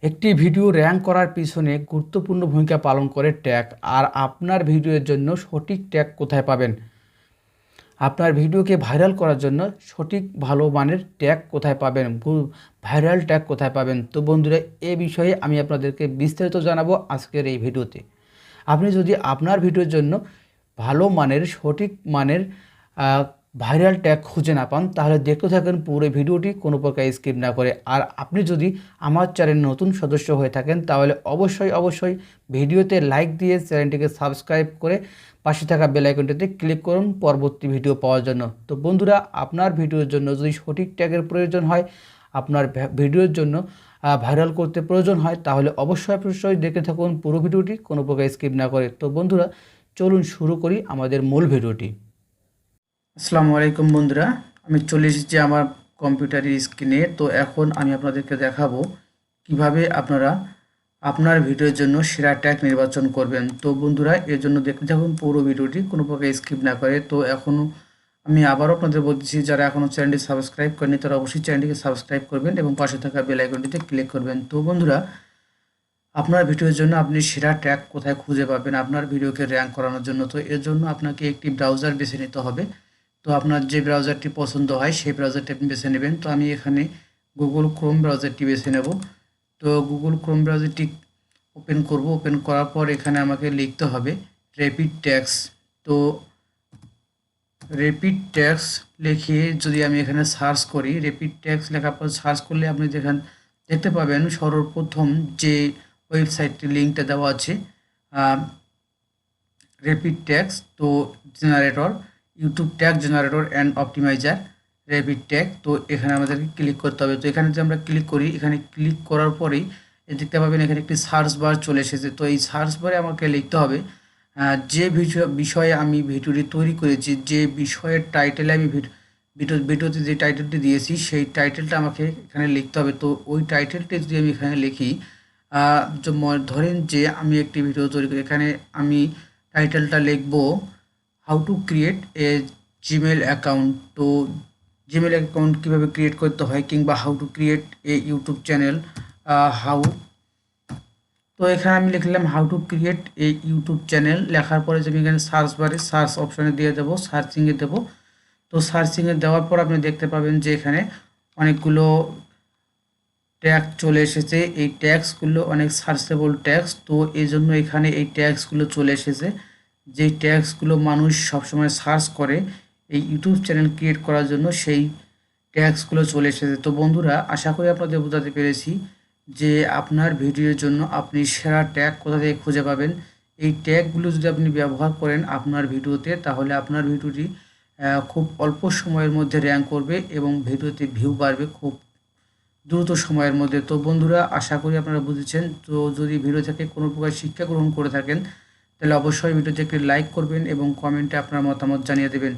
একটি video rank করার পিছনে গুরুত্বপূর্ণ ভূমিকা পালন করে ট্যাগ। আর আপনার ভিডিওর জন্য সঠিক ট্যাগ কোথায় পাবেন? আপনার ভিডিওকে ভাইরাল করার জন্য সঠিক ভালো মানের ট্যাগ কোথায় পাবেন? ভাইরাল ট্যাগ কোথায় পাবেন? তো বন্ধুরা, এ বিষয়ে আমি আপনাদেরকে বিস্তারিত জানাবো আজকের এই ভিডিওতে। আপনি যদি আপনার ভিডিওর জন্য ভালো মানের সঠিক মানের ভাইরাল ট্যাগ খুঁজে না পান, তাহলে দেখতে থাকেন পুরো ভিডিওটি কোনো প্রকার স্কিপ না করে। আর আপনি যদি আমার চ্যানেল নতুন সদস্য হয়ে থাকেন, তাহলে অবশ্যই ভিডিওতে লাইক দিয়ে চ্যানেলটিকে সাবস্ক্রাইব করে পাশে থাকা বেল আইকনটিতে ক্লিক করুন পরবর্তী ভিডিও পাওয়ার জন্য। তো বন্ধুরা, আপনার ভিডিওর জন্য যদি সঠিক ট্যাগের প্রয়োজন হয়, আপনার ভিডিওর জন্য ভাইরাল করতে প্রয়োজন হয়, তাহলে অবশ্যই দেখে থাকুন পুরো ভিডিওটি কোনো প্রকার স্কিপ না করে। তো বন্ধুরা, চলুন শুরু করি আমাদের মূল ভিডিওটি। আসসালামু আলাইকুম বন্ধুরা, আমি চলে এসেছি আমার কম্পিউটারের স্ক্রিনে। তো এখন আমি আপনাদেরকে দেখাবো কিভাবে আপনারা আপনার ভিডিওর জন্য সেরা ট্যাগ নির্বাচন করবেন। তো বন্ধুরা, এর জন্য দেখতে থাকুন পুরো ভিডিওটি কোনো প্রকার স্কিপ না করে। তো এখনও আমি আবারও আপনাদের বলছি, যারা এখনও চ্যানেলটি সাবস্ক্রাইব করেনি তারা অবশ্যই চ্যানেলটিকে সাবস্ক্রাইব করবেন এবং পাশে থাকা বেল আইকনটিতে ক্লিক করবেন। তো বন্ধুরা, আপনার ভিডিওর জন্য আপনি সেরা ট্যাগ কোথায় খুঁজে পাবেন আপনার ভিডিওকে র্যাঙ্ক করানোর জন্য? তো এর জন্য আপনাকে একটি ব্রাউজার বেছে নিতে হবে। তো আপনার যে ব্রাউজারটি পছন্দ হয় সেই ব্রাউজারটি আপনি বেছে নেবেন। তো আমি এখানে গুগল ক্রোম ব্রাউজারটি বেছে নেব। তো গুগল ক্রোম ব্রাউজারটি ওপেন করব। ওপেন করার পর এখানে আমাকে লিখতে হবে র্যাপিড ট্যাগস। তো র্যাপিড ট্যাগস লিখে যদি আমি এখানে সার্চ করি, র্যাপিড ট্যাগস লেখার পর সার্চ করলে আপনি দেখতে পাবেন সর্বপ্রথম যে ওয়েবসাইটটি লিঙ্কটা দেওয়া আছে, র্যাপিড ট্যাগস তো generator, YouTube tag generator and optimiser rapid tag. তো এখানে আমাদেরকে ক্লিক করতে হবে। তো এখানে যদি আমরা ক্লিক করি, এখানে ক্লিক করার পরেই দেখতে পাবেন এখানে একটি সার্চ বার চলে এসেছে। তো এই সার্চ বারে আমাকে লিখতে হবে যে বিষয়ে আমি ভিডিওটি তৈরি করেছি, যে বিষয়ের টাইটেলে আমি ভিডিওতে যে টাইটেলটি দিয়েছি সেই টাইটেলটা আমাকে এখানে লিখতে হবে। তো ওই টাইটেলটি যদি আমি এখানে লিখি, ধরেন যে আমি একটি ভিডিও তৈরি করি, এখানে আমি টাইটেলটা লিখব how to create a Gmail account. তো জিমেল অ্যাকাউন্ট কীভাবে ক্রিয়েট করতে হয়, কিংবা how to create a YouTube channel তো এখানে আমি লিখলাম how to create a YouTube channel. লেখার পরে যে আমি এখানে সার্চ বারে সার্চ অপশানে দিয়ে দেবো, সার্চিংয়ে দেবো। তো সার্চিংয়ে দেওয়ার পর আপনি দেখতে পাবেন যে এখানে অনেকগুলো ট্যাগ চলে এসেছে। এই ট্যাগসগুলো অনেক সার্চেবল ট্যাগস। তো এই জন্য এখানে এই ট্যাগসগুলো চলে এসেছে, যে ট্যাগসগুলো মানুষ সবসময় সার্চ করে এই ইউটিউব চ্যানেল ক্রিয়েট করার জন্য, সেই ট্যাগসগুলো চলে এসেছে। তো বন্ধুরা, আশা করি আপনাদের বোঝাতে পেরেছি যে আপনার ভিডিওর জন্য আপনি সেরা ট্যাগ কোথা থেকে খুঁজে পাবেন। এই ট্যাগগুলো যদি আপনি ব্যবহার করেন আপনার ভিডিওতে, তাহলে আপনার ভিডিওটি খুব অল্প সময়ের মধ্যে র্যাঙ্ক করবে এবং ভিডিওতে ভিউ বাড়বে খুব দ্রুত সময়ের মধ্যে। তো বন্ধুরা, আশা করি আপনারা বুঝেছেন। তো যদি ভিডিও থেকে কোনো প্রকার শিক্ষা গ্রহণ করে থাকেন, তাহলে অবশ্যই ভিডিওতে একটি লাইক করবেন এবং কমেন্টে আপনার মতামত জানিয়ে দেবেন।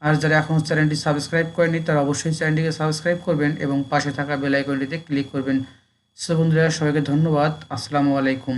আর যারা এখনও চ্যানেলটি সাবস্ক্রাইব করেনি তারা অবশ্যই চ্যানেলটিকে সাবস্ক্রাইব করবেন এবং পাশে থাকা বেল আইকনটিতে ক্লিক করবেন। সো বন্ধুরা, সবাইকে ধন্যবাদ। আসসালামু আলাইকুম।